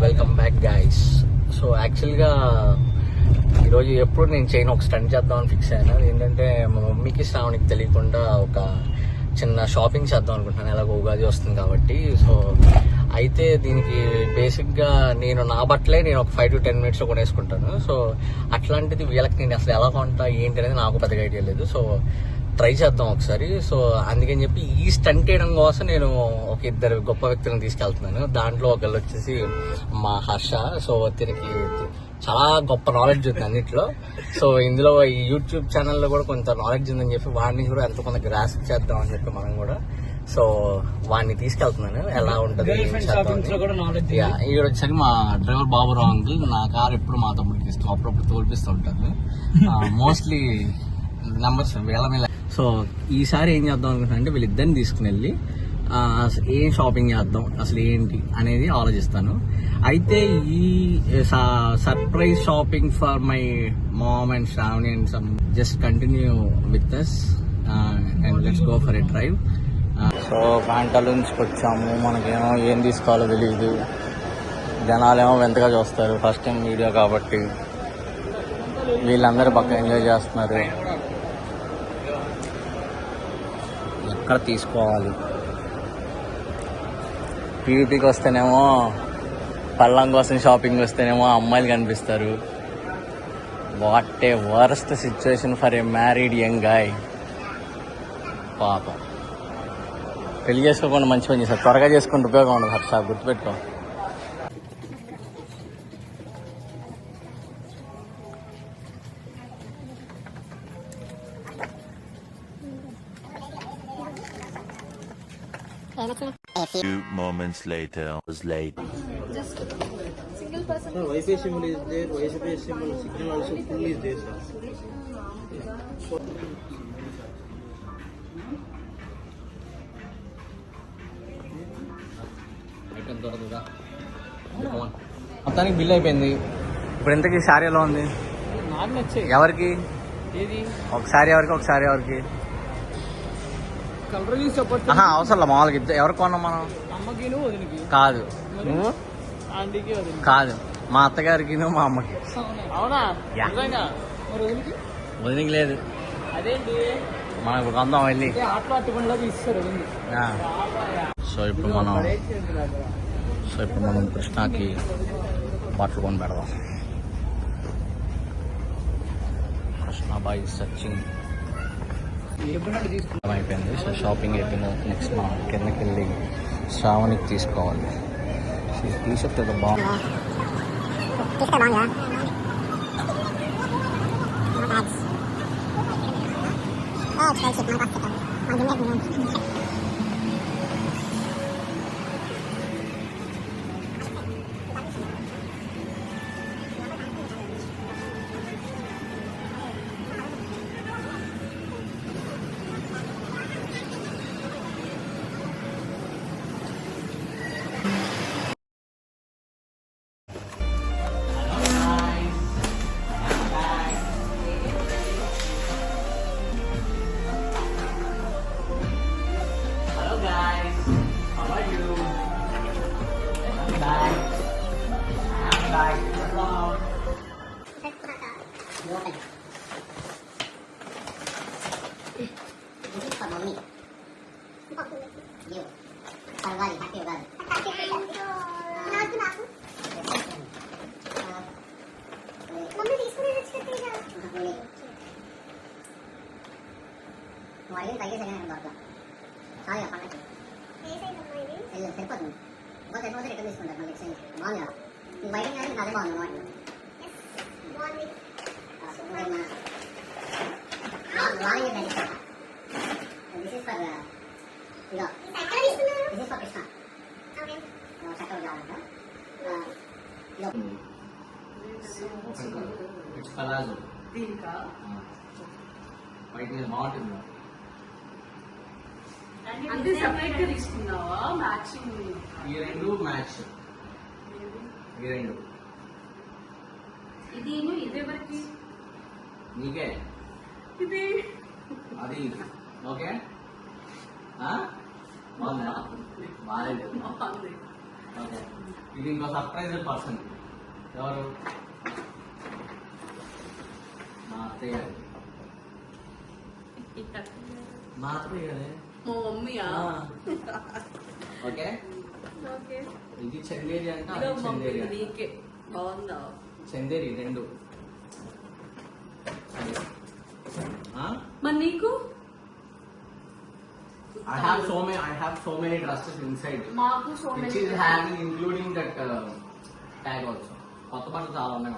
Welcome back guys. So యాక్చువల్గా ఈరోజు ఎప్పుడు నేను చేయను ఒక స్టంట్ చేద్దామని ఫిక్స్ అయ్యాను. ఏంటంటే మా మమ్మీకి శ్రావణికి తెలియకుండా ఒక చిన్న షాపింగ్ చేద్దాం అనుకుంటున్నాను, ఎలాగో ఉగాది వస్తుంది కాబట్టి. సో అయితే దీనికి బేసిక్గా నేను నా బట్టలే నేను ఒక 5 to 10 minutes కొనేసుకుంటాను. సో అట్లాంటిది వీళ్ళకి నేను అసలు ఎలా కొంటా ఏంటి అనేది నాకు పెద్దగా ఐడియా లేదు. సో ట్రై చేద్దాం ఒకసారి. సో అందుకని చెప్పి ఈ స్టంట్ వేయడం కోసం నేను ఒక 2 గొప్ప వ్యక్తులను తీసుకెళ్తున్నాను. దాంట్లో ఒకళ్ళు వచ్చేసి మా హర్ష. సో తినకి చాలా గొప్ప నాలెడ్జ్ ఉంది అన్నిట్లో. సో ఇందులో ఈ యూట్యూబ్ ఛానల్లో కూడా కొంత నాలెడ్జ్ ఉందని చెప్పి వాడిని కూడా ఎంతో కొంత గ్రాస్ప్ చేద్దాం అని చెప్పి మనం కూడా. సో వాడిని తీసుకెళ్తున్నాను, ఎలా ఉంటుంది ఇక్కడ వచ్చాక మా డ్రైవర్ బాబురావు అంకుల్. నా కార్ ఎప్పుడు మా తమ్ముడికి ఇస్తాం, అప్పుడప్పుడు తోల్పిస్తూ ఉంటారు. మోస్ట్లీ నెంబర్స్ వేల మీద. సో ఈసారి ఏం చేద్దాం అనుకుంటున్నా అంటే వీళ్ళిద్దరిని తీసుకుని వెళ్ళి ఏం షాపింగ్ చేద్దాం అసలు ఏంటి అనేది ఆలోచిస్తాను. అయితే ఈ surprise shopping for my mom and Shravani and some just continue with us and let's go for a drive. So ప్యాంటలూన్స్కి వచ్చాము. మనకేమో ఏం తీసుకోవాలో తెలియదు, జనాలేమో వింతగా చూస్తారు. ఫస్ట్ టైం వీడియో కాబట్టి వీళ్ళందరూ పక్క ఎంజాయ్ చేస్తున్నారు. ఎక్కడ తీసుకోవాలి? పీవీపీకి వస్తేనేమో పళ్ళం కోసం షాపింగ్ వస్తేనేమో అమ్మాయిలు కనిపిస్తారు. What a worst situation for a married young guy. పాప పెళ్లి చేసుకోకుండా మంచి పని చేస్తారు, త్వరగా చేసుకుంటే ఉపయోగం ఉండదు. హర్ష గుర్తుపెట్టుకో. A few moments later, was late. Just single person. No, Wi-Fi symbol is there. Wi-Fi symbol signal also full is there, sir. మొత్తానికి బిల్ అయిపోయింది. ఇప్పుడు ఎంతకి శారీ ఎలా ఉంది? నాకు నచ్చాయి. ఎవరికి? ఏది? ఒకసారి ఎవరికి ఒకసారి ఎవరికి? కలర్ చూసి చెప్పొచ్చు. అవసరం మామూలుగా ఇద్దరు ఎవరికి కొన్నాం మనం? అమ్మకి వదినకి కాదు, నువ్వు ఆంటీకి వదిన కాదు, మా అత్తగారికి మా అమ్మకి. అవునా? యా. నిజంగా? మరి వదినకి? వదినకి లేదు. అదేంటి మనం ఇప్పుడు కొందాం వెళ్ళి. ఆటలు అట్టుకుండా ఇస్తారు వదినకి. సో ఇప్పుడు మనం కృష్ణాకి బాటిల్ కొని పెడదాం. కృష్ణాబాయి సచింగ్ అయిపోయింది. సో షాపింగ్ అయిపోయింది. నెక్స్ట్ మనం కిందకి వెళ్ళి శ్రావణికి తీసుకోవాలి. టీషర్ట్ ఏదో బాగుంది. అడిగిన తగ్గేసే దొరక చాలా పండగ సరిపోతుంది. ఇంకో సరిపోతే రిటర్న్ తీసుకుంటారు మళ్ళీ ఎక్స్చేంజ్. బాగుంది కదా నీకు బయట కానీ అదే బాగుంది అన్నమాట. దిస్ ఇస్ ఫర్ ఇదో దిస్ ఇస్ ఫర్ కృష్ణ చక్కగా కావాలంట. బాగుంటుంది. అంటే సెపరేట్ గా తీసుకున్నావా? మ్యాచింగ్ ఈ రెండు మ్యాచ్. ఈ రెండు ఇది ఇదేవరికి నీకే ఇది అది ఓకే. బాగుందా? బాగాలేదు. బాగుంది. ఓకే ఇది ఇంకో సర్ప్రైజ్ పర్సన్. ఎవరు? మా అత్తయ్య. మా అత్తయ్య కదే. మా మమ్మీయా? Okay, okay. ఇది చందేరి అంట, ఇదో అది మమ్మీ చందేరి. నీకే బాగుందా? చందేరి రెండు. మరి నీకు? I have so many dresses inside. మాకు so Which many is having including that tag also. కొత్త బట్టలు చాలా ఉన్నాయి.